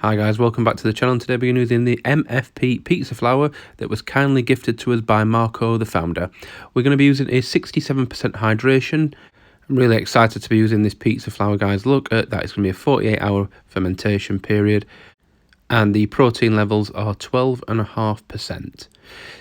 Hi guys, welcome back to the channel. Today we're using the MFP Pizza Flour that was kindly gifted to us by Marco, the founder. We're going to be using a 67% hydration. I'm really excited to be using this pizza flour, guys. Look at that, it's going to be a 48-hour fermentation period. And the protein levels are 12.5%.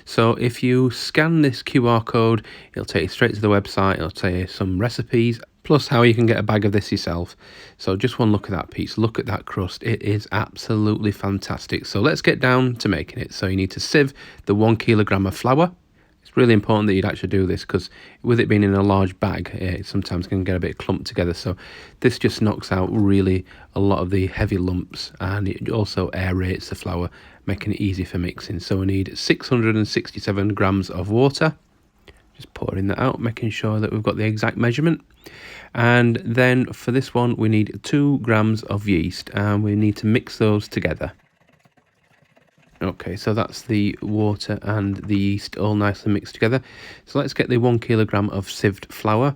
So if you scan this QR code, it'll take you straight to the website. It'll tell you some recipes, plus how you can get a bag of this yourself. So just one look at that piece, look at that crust. It is absolutely fantastic. So let's get down to making it. So you need to sieve the 1 kilogram of flour. It's really important that you'd actually do this because with it being in a large bag, it sometimes can get a bit clumped together. So this just knocks out really a lot of the heavy lumps, and it also aerates the flour, making it easy for mixing. So we need 667 grams of water. Just pouring that out, making sure that we've got the exact measurement. And then for this one, we need 2 grams of yeast, and we need to mix those together. Okay, so that's the water and the yeast all nicely mixed together. So let's get the 1 kilogram of sieved flour,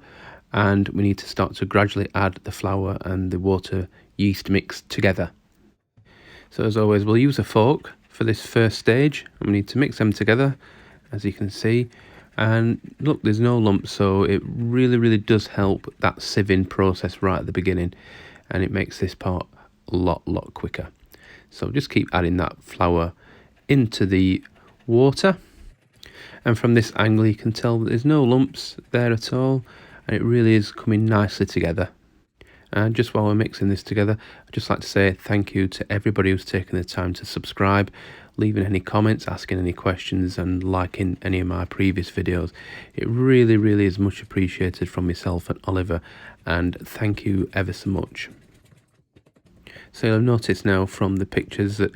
and we need to start to gradually add the flour and the water yeast mix together. So as always, we'll use a fork for this first stage, and we need to mix them together, as you can see. And look, there's no lumps, so it really does help that sieving process right at the beginning, and it makes this part a lot quicker. So just keep adding that flour into the water, and from this angle you can tell that there's no lumps there at all, and it really is coming nicely together. And just while we're mixing this together, I'd just like to say thank you to everybody who's taken the time to subscribe, leaving any comments, asking any questions, and liking any of my previous videos. It really is much appreciated from myself and Oliver, and thank you ever so much. So you'll notice now from the pictures that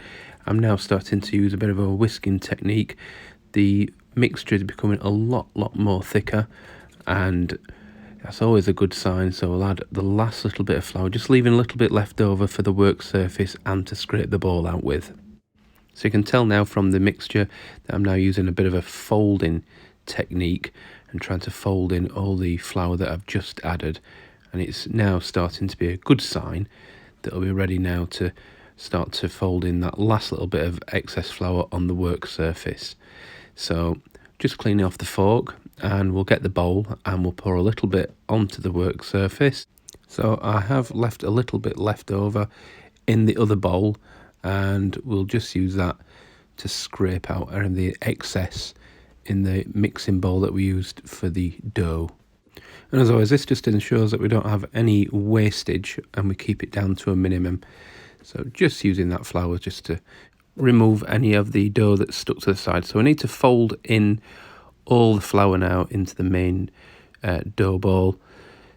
I'm now starting to use a bit of a whisking technique. The mixture is becoming a lot more thicker, and that's always a good sign. So I'll add the last little bit of flour, just leaving a little bit left over for the work surface and to scrape the bowl out with. So you can tell now from the mixture that I'm now using a bit of a folding technique and trying to fold in all the flour that I've just added, and it's now starting to be a good sign that it'll be ready now to start to fold in that last little bit of excess flour on the work surface. So just cleaning off the fork, and we'll get the bowl and we'll pour a little bit onto the work surface. So I have left a little bit left over in the other bowl, and we'll just use that to scrape out the excess in the mixing bowl that we used for the dough. And as always, this just ensures that we don't have any wastage and we keep it down to a minimum. So just using that flour just to remove any of the dough that's stuck to the side. So we need to fold in all the flour now into the main dough ball.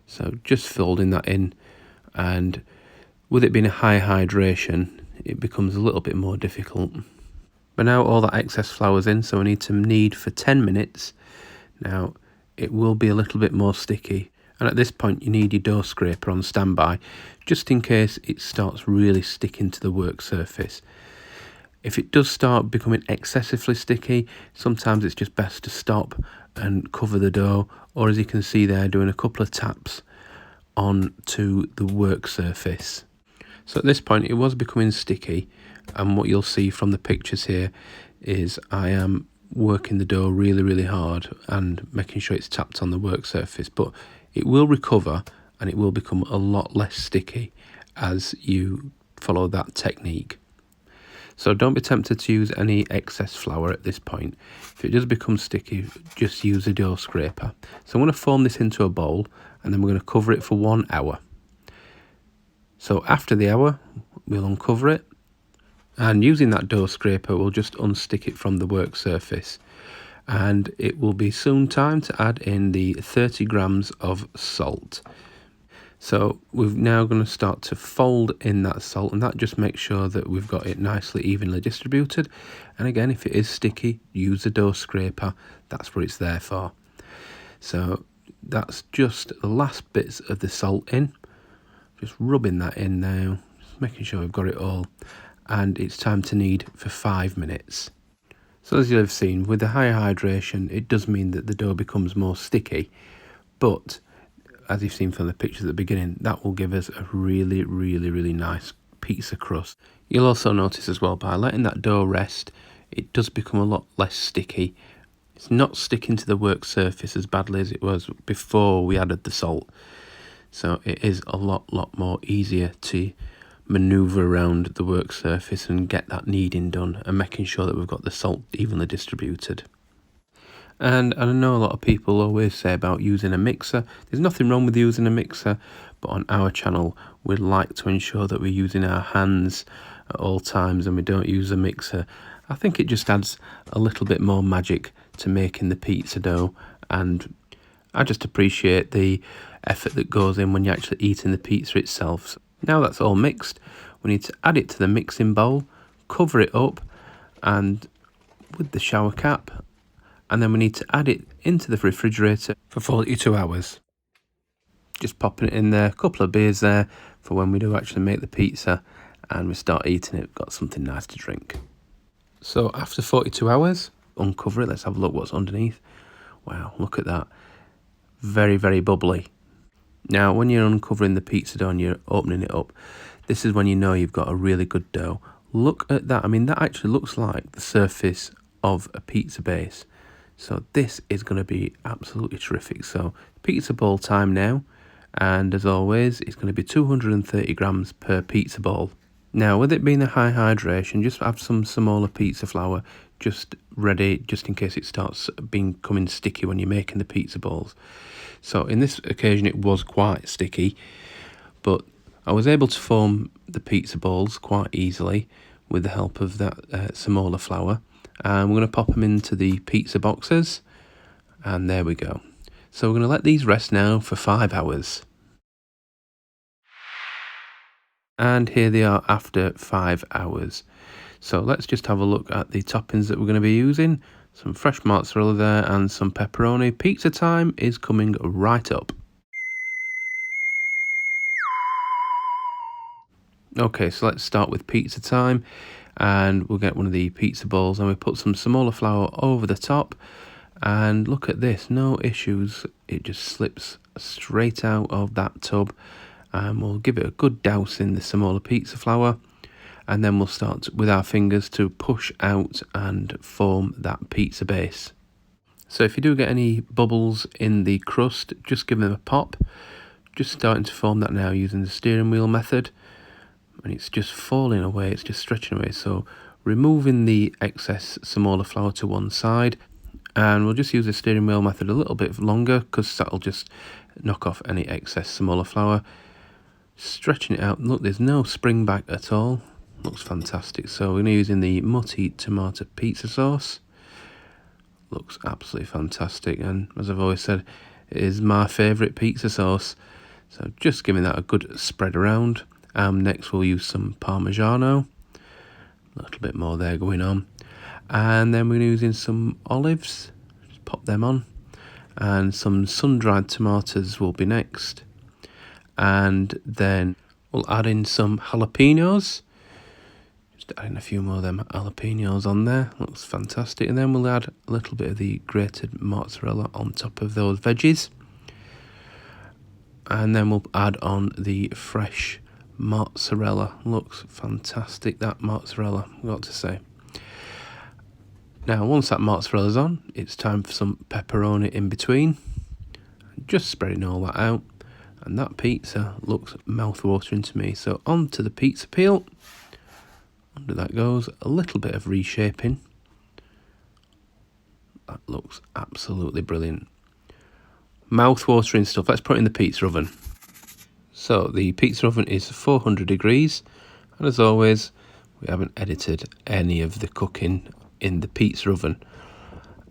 So just folding that in, and with it being a high hydration, it becomes a little bit more difficult. But now all that excess flour's in, so we need to knead for 10 minutes. Now it will be a little bit more sticky, and at this point you need your dough scraper on standby, just in case it starts really sticking to the work surface. If it does start becoming excessively sticky, sometimes it's just best to stop and cover the dough, or as you can see there, doing a couple of taps onto the work surface. So at this point it was becoming sticky, and what you'll see from the pictures here is I am working the dough really hard and making sure it's tapped on the work surface, but it will recover and it will become a lot less sticky as you follow that technique. So don't be tempted to use any excess flour at this point. If it does become sticky, just use a dough scraper. So I'm going to form this into a bowl, and then we're going to cover it for 1 hour. So after the hour, we'll uncover it, and using that dough scraper, we'll just unstick it from the work surface. And it will be soon time to add in the 30 grams of salt. So we're now going to start to fold in that salt, and that just makes sure that we've got it nicely evenly distributed. And again, if it is sticky, use a dough scraper. That's what it's there for. So that's just the last bits of the salt in. Just rubbing that in now, just making sure we've got it all. And it's time to knead for 5 minutes. So as you'll have seen, with the higher hydration, it does mean that the dough becomes more sticky, but as you've seen from the pictures at the beginning, that will give us a really nice pizza crust. You'll also notice as well, by letting that dough rest, it does become a lot less sticky. It's not sticking to the work surface as badly as it was before we added the salt. So it is a lot more easier to manoeuvre around the work surface and get that kneading done, and making sure that we've got the salt evenly distributed. And I know a lot of people always say about using a mixer. There's nothing wrong with using a mixer, but on our channel we'd like to ensure that we're using our hands at all times and we don't use a mixer. I think it just adds a little bit more magic to making the pizza dough, and I just appreciate the effort that goes in when you're actually eating the pizza itself. So now that's all mixed, we need to add it to the mixing bowl, cover it up and with the shower cap, and then we need to add it into the refrigerator for 42 hours. Just popping it in there, a couple of beers there for when we do actually make the pizza and we start eating it, we've got something nice to drink. So after 42 hours, uncover it, let's have a look what's underneath. Wow, look at that. Very bubbly. Now when you're uncovering the pizza dough and you're opening it up, this is when you know you've got a really good dough. Look at that. I mean, that actually looks like the surface of a pizza base. So this is going to be absolutely terrific. So pizza ball time now, and as always it's going to be 230 grams per pizza ball. Now with it being a high hydration, just have some smaller pizza flour just ready, just in case it starts becoming sticky when you're making the pizza balls. So in this occasion it was quite sticky, but I was able to form the pizza balls quite easily with the help of that smaller flour. And we're going to pop them into the pizza boxes, and there we go. So we're going to let these rest now for 5 hours. And here they are after 5 hours. So let's just have a look at the toppings that we're going to be using. Some fresh mozzarella there and some pepperoni. Pizza time is coming right up. Okay, so let's start with pizza time, and we'll get one of the pizza balls and we put some smaller flour over the top, and look at this, no issues, it just slips straight out of that tub, and we'll give it a good douse in the smaller pizza flour, and then we'll start with our fingers to push out and form that pizza base. So if you do get any bubbles in the crust, just give them a pop. Just starting to form that now using the steering wheel method. And it's just falling away, it's just stretching away. So removing the excess smaller flour to one side, and we'll just use the steering wheel method a little bit longer because that'll just knock off any excess smaller flour. Stretching it out, look, there's no spring back at all, looks fantastic. So we're going to be using the Mutti tomato pizza sauce. Looks absolutely fantastic, and as I've always said, it is my favourite pizza sauce. So just giving that a good spread around. Next we'll use some Parmigiano, a little bit more there going on, and then we're using some olives, just pop them on, and some sun-dried tomatoes will be next, and then we'll add in some jalapenos, just adding a few more of them jalapenos on there, looks fantastic, and then we'll add a little bit of the grated mozzarella on top of those veggies, and then we'll add on the fresh mozzarella. Looks fantastic, that mozzarella, I've got to say. Now once that mozzarella's on, it's time for some pepperoni in between, just spreading all that out, and that pizza looks mouth-watering to me. So on to the pizza peel, under that goes a little bit of reshaping. That looks absolutely brilliant, mouth-watering stuff. Let's put it in the pizza oven. So the pizza oven is 400 degrees, and as always we haven't edited any of the cooking in the pizza oven,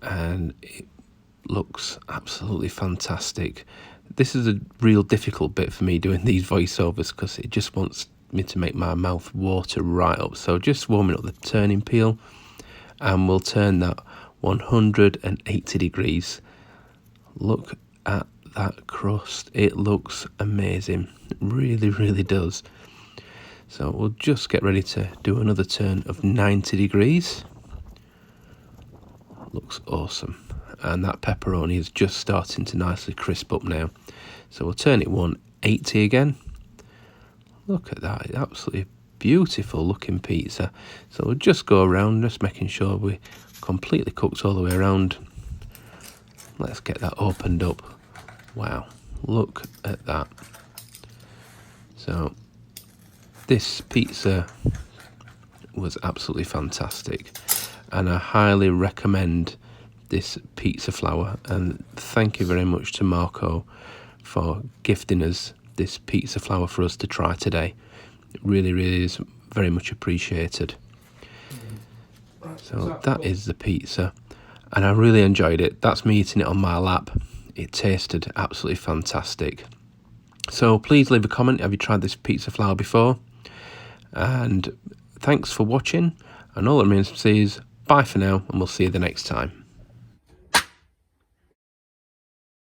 and it looks absolutely fantastic. This is a real difficult bit for me doing these voiceovers because it just wants me to make my mouth water right up. So just warming up the turning peel, and we'll turn that 180 degrees. Look at that crust, it looks amazing, it really does. So we'll just get ready to do another turn of 90 degrees. Looks awesome, and that pepperoni is just starting to nicely crisp up now. So we'll turn it 180 again. Look at that, it's absolutely beautiful looking pizza. So we'll just go around, just making sure we completely cooked all the way around. Let's get that opened up. Wow, look at that. So this pizza was absolutely fantastic, and I highly recommend this pizza flour, and thank you very much to Marco for gifting us this pizza flour for us to try today. It really, really is very much appreciated. So that is the pizza, and I really enjoyed it. That's me eating it on my lap. It tasted absolutely fantastic. So please leave a comment, have you tried this pizza flour before? And thanks for watching, and all that remains to say is bye for now, and we'll see you the next time.